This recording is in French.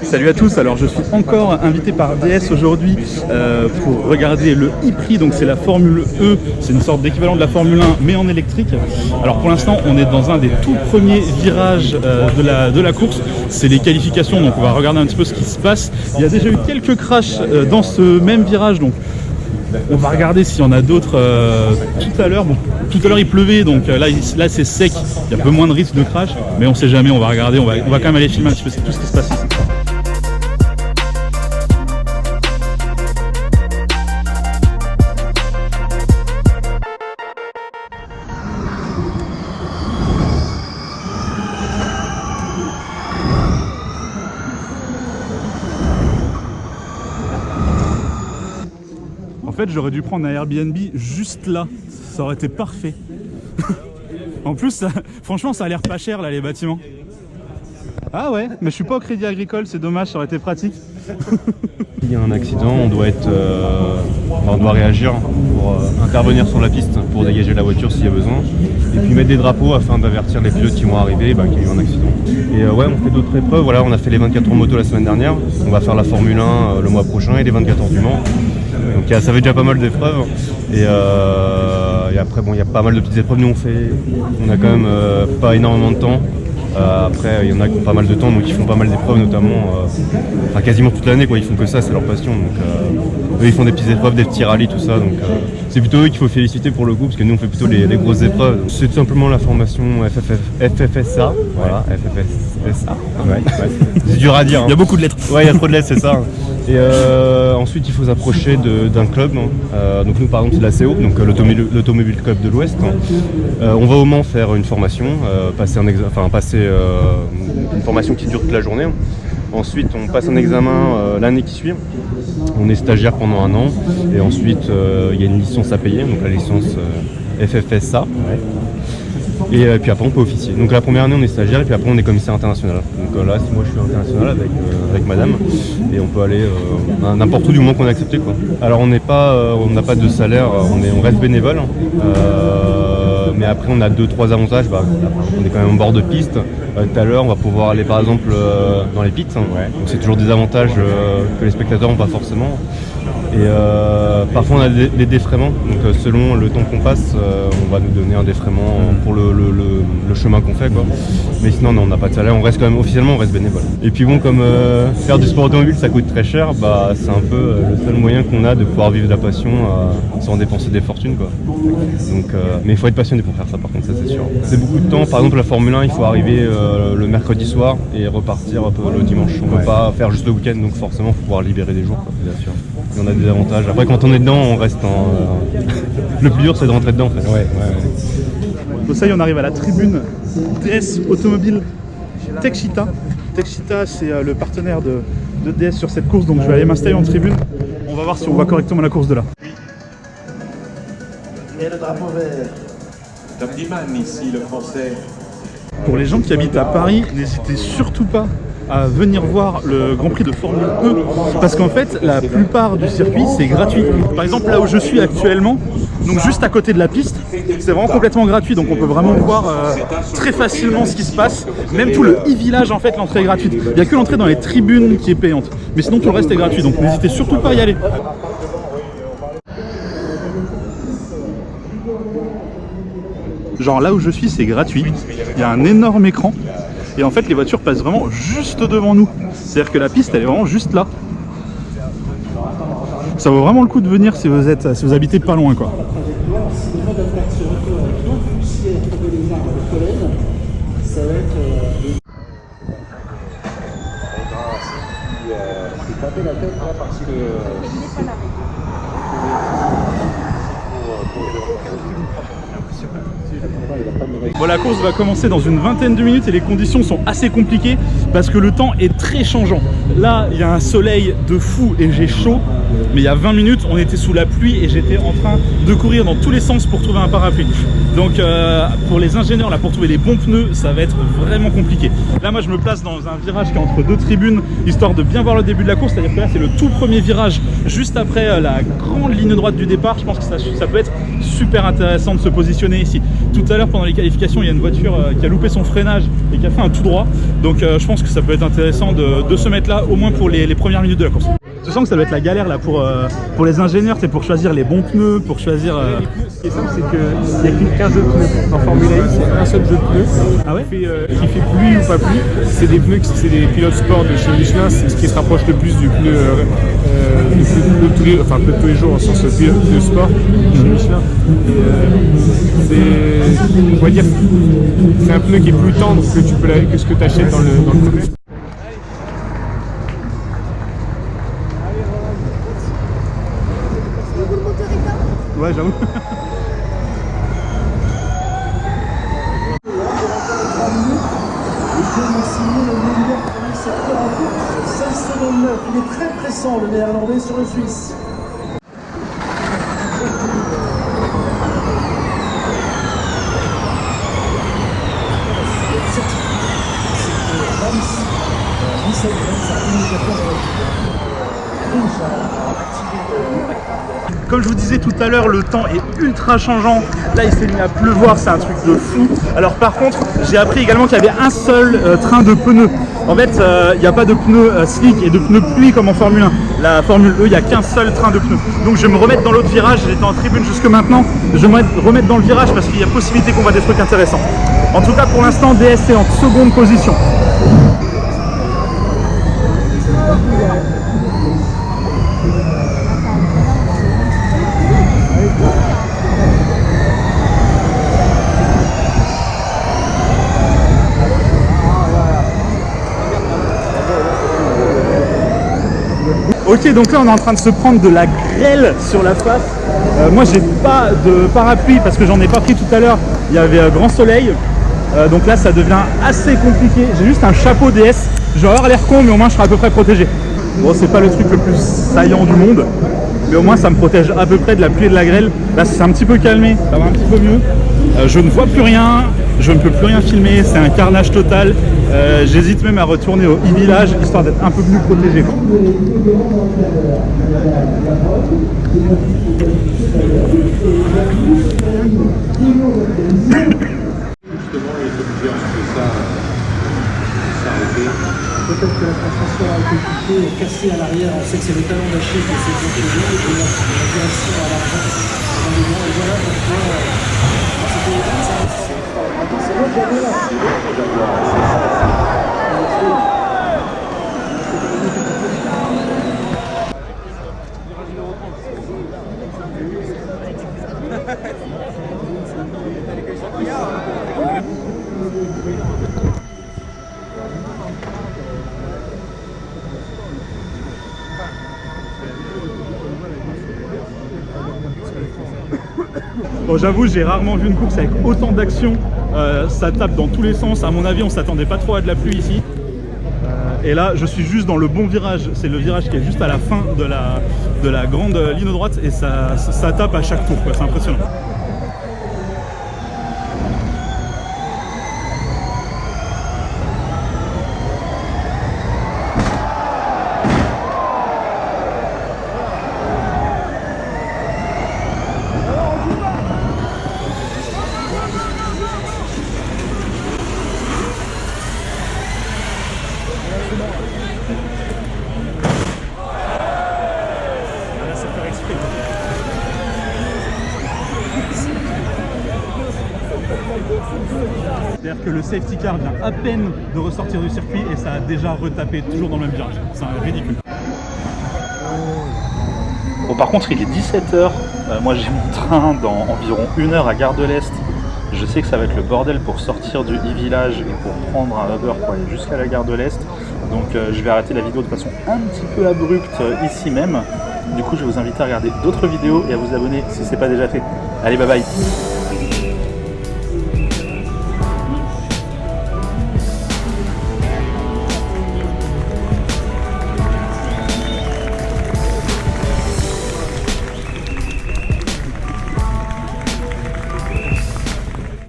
Salut à tous, alors je suis encore invité par DS aujourd'hui pour regarder le e-Prix, donc c'est la Formule E, c'est une sorte d'équivalent de la Formule 1 mais en électrique. Alors pour l'instant on est dans un des tout premiers virages de la course, c'est les qualifications, donc on va regarder un petit peu ce qui se passe. Il y a déjà eu quelques crashs dans ce même virage, donc on va regarder s'il y en a d'autres tout à l'heure. Bon, tout à l'heure il pleuvait, donc là c'est sec, il y a un peu moins de risque de crash, mais on sait jamais, on va regarder, on va quand même aller filmer un petit peu tout ce qui se passe ici. En fait, j'aurais dû prendre un Airbnb juste là, ça aurait été parfait. En plus, franchement, ça a l'air pas cher là, les bâtiments. Ah ouais, mais je suis pas au Crédit Agricole, c'est dommage, ça aurait été pratique. Il y a un accident, on doit réagir pour intervenir sur la piste pour dégager la voiture s'il y a besoin, et puis mettre des drapeaux afin d'avertir les pilotes qui vont arriver qu'il y a eu un accident. Et ouais, on fait d'autres épreuves. Voilà, on a fait les 24 heures moto la semaine dernière, on va faire la Formule 1 le mois prochain et les 24 heures du Mans. Donc ça fait déjà pas mal d'épreuves. Et après, bon, il y a pas mal de petites épreuves. Nous on a quand même pas énormément de temps. Après, il y en a qui ont pas mal de temps, donc ils font pas mal d'épreuves, notamment quasiment toute l'année, quoi. Ils font que ça, c'est leur passion. Donc eux, ils font des petites épreuves, des petits rallyes, tout ça. Donc c'est plutôt eux qu'il faut féliciter pour le coup, parce que nous on fait plutôt les grosses épreuves. C'est tout simplement la formation FFSA. Voilà, FFSA. Ouais. C'est dur à dire. Hein. Il y a beaucoup de lettres. Ouais, il y a trop de lettres, c'est ça. Et ensuite, il faut s'approcher d'un club. Donc nous, par exemple, c'est la CO, donc l'Automobile Club de l'Ouest. On va au Mans faire une formation, passer une formation qui dure toute la journée. Ensuite, on passe un examen l'année qui suit. On est stagiaire pendant 1 an. Et ensuite, il y a une licence à payer, donc la licence FFSA. Ouais. Et puis après on peut officier. Donc la première année on est stagiaire et puis après on est commissaire international. Donc là moi je suis international avec madame et on peut aller n'importe où du moment qu'on est accepté, quoi. Alors on n'a pas de salaire, on reste bénévole. Mais après on a 2-3 avantages. On est quand même en bord de piste. Tout à l'heure on va pouvoir aller par exemple dans les pits. Ouais. Donc c'est toujours des avantages que les spectateurs n'ont pas forcément. Et parfois on a des défraiements, donc selon le temps qu'on passe, on va nous donner un défraiement pour le chemin qu'on fait, quoi. Mais sinon non, on n'a pas de salaire, on reste quand même officiellement, on reste bénévole. Et puis bon, comme faire du sport automobile ça coûte très cher, c'est un peu le seul moyen qu'on a de pouvoir vivre de la passion sans dépenser des fortunes, quoi. Donc, mais il faut être passionné pour faire ça, par contre, ça c'est sûr. C'est beaucoup de temps. Par exemple la Formule 1, il faut arriver le mercredi soir et repartir le dimanche. On ne peut pas faire juste le week-end, donc forcément il faut pouvoir libérer des jours, quoi. Bien sûr. Et on a des avantages. Après quand on est dedans, on reste le plus dur c'est de rentrer dedans, en fait. Ouais. Donc ça y est, on arrive à la tribune DS Automobile Techeetah. Techeetah, c'est le partenaire de DS sur cette course, donc je vais aller m'installer en tribune. On va voir si on voit correctement la course de là. Et le drapeau vert. Damdiman ici, le français. Pour les gens qui habitent à Paris, n'hésitez surtout pas à venir voir le Grand Prix de Formule E, parce qu'en fait la plupart du circuit c'est gratuit. Par exemple là où je suis actuellement, donc juste à côté de la piste, c'est vraiment complètement gratuit, donc on peut vraiment voir très facilement ce qui se passe. Même tout le e-village, en fait, l'entrée est gratuite. Il n'y a que l'entrée dans les tribunes qui est payante, mais sinon tout le reste est gratuit, donc n'hésitez surtout pas à y aller. Genre là où je suis c'est gratuit, il y a un énorme écran et en fait les voitures passent vraiment juste devant nous. C'est-à-dire que la piste elle est vraiment juste là. Ça vaut vraiment le coup de venir si vous habitez pas loin, quoi. Bon, la course va commencer dans une vingtaine de minutes et les conditions sont assez compliquées parce que le temps est très changeant. Là, il y a un soleil de fou et j'ai chaud, mais il y a 20 minutes, on était sous la pluie et j'étais en train de courir dans tous les sens pour trouver un parapluie. Donc pour les ingénieurs, là, pour trouver les bons pneus, ça va être vraiment compliqué. Là, moi, je me place dans un virage qui est entre deux tribunes, histoire de bien voir le début de la course. C'est-à-dire que là, c'est le tout premier virage, juste après la grande ligne droite du départ. Je pense que ça peut être super intéressant de se positionner ici. Tout à l'heure, pendant les qualifications, il y a une voiture qui a loupé son freinage et qui a fait un tout droit. Donc je pense pense que ça peut être intéressant de se mettre là au moins pour les premières minutes de la course. Je sens que ça doit être la galère là pour les ingénieurs, c'est pour choisir les bons pneus, pour choisir... Ce qui est simple, c'est qu'il n'y a qu'un jeu de pneus. En Formule 1, c'est un seul jeu de pneus. Ah ouais? Qui fait pluie ou pas pluie. C'est des pneus, c'est des pilotes sport de chez Michelin, c'est ce qui se rapproche le plus du pneu de tous les jours, en sens pneu sport chez Michelin. On va dire, c'est un pneu qui est plus tendre que ce que tu achètes dans le pneu. Ouais, j'avoue. Il est très pressant, le néerlandais sur le suisse. Comme je vous disais tout à l'heure, le temps est ultra changeant. Là, il s'est mis à pleuvoir, c'est un truc de fou. Alors par contre, j'ai appris également qu'il y avait un seul train de pneus. En fait, il n'y a pas de pneus slick et de pneus pluie comme en Formule 1. La Formule E, il n'y a qu'un seul train de pneus. Donc je vais me remettre dans l'autre virage. J'étais en tribune jusque maintenant. Je vais me remettre dans le virage parce qu'il y a possibilité qu'on voit des trucs intéressants. En tout cas, pour l'instant, DS est en seconde position. Ok, donc là on est en train de se prendre de la grêle sur la face. Moi j'ai pas de parapluie parce que j'en ai pas pris tout à l'heure. Il y avait grand soleil. Donc là ça devient assez compliqué. J'ai juste un chapeau DS. Je vais avoir l'air con mais au moins je serai à peu près protégé. Bon, c'est pas le truc le plus saillant du monde. Mais au moins ça me protège à peu près de la pluie et de la grêle. Là c'est un petit peu calmé, ça va un petit peu mieux. Je ne vois plus rien, je ne peux plus rien filmer, c'est un carnage total. J'hésite même à retourner au e-village histoire d'être un peu plus protégé. Peut-être que la transmission a été coupée et cassée à l'arrière. On sait que c'est le talon d'Achille qui s'est protégé et la direction à l'avant. Et voilà pourquoi c'était c'est moi j'avais là. Bon, j'avoue, j'ai rarement vu une course avec autant d'action. Ça tape dans tous les sens. À mon avis, on s'attendait pas trop à de la pluie ici. Et là, je suis juste dans le bon virage. C'est le virage qui est juste à la fin de la grande ligne droite. Et ça tape à chaque tour. C'est impressionnant. C'est-à-dire que le safety car vient à peine de ressortir du circuit et ça a déjà retapé toujours dans le même virage. C'est ridicule. Bon, par contre, il est 17h. Moi, j'ai mon train dans environ 1 heure à Gare de l'Est. Je sais que ça va être le bordel pour sortir du e-village et pour prendre un Uber pour aller jusqu'à la Gare de l'Est. Donc, je vais arrêter la vidéo de façon un petit peu abrupte ici même. Du coup, je vais vous inviter à regarder d'autres vidéos et à vous abonner si ce n'est pas déjà fait. Allez, bye bye!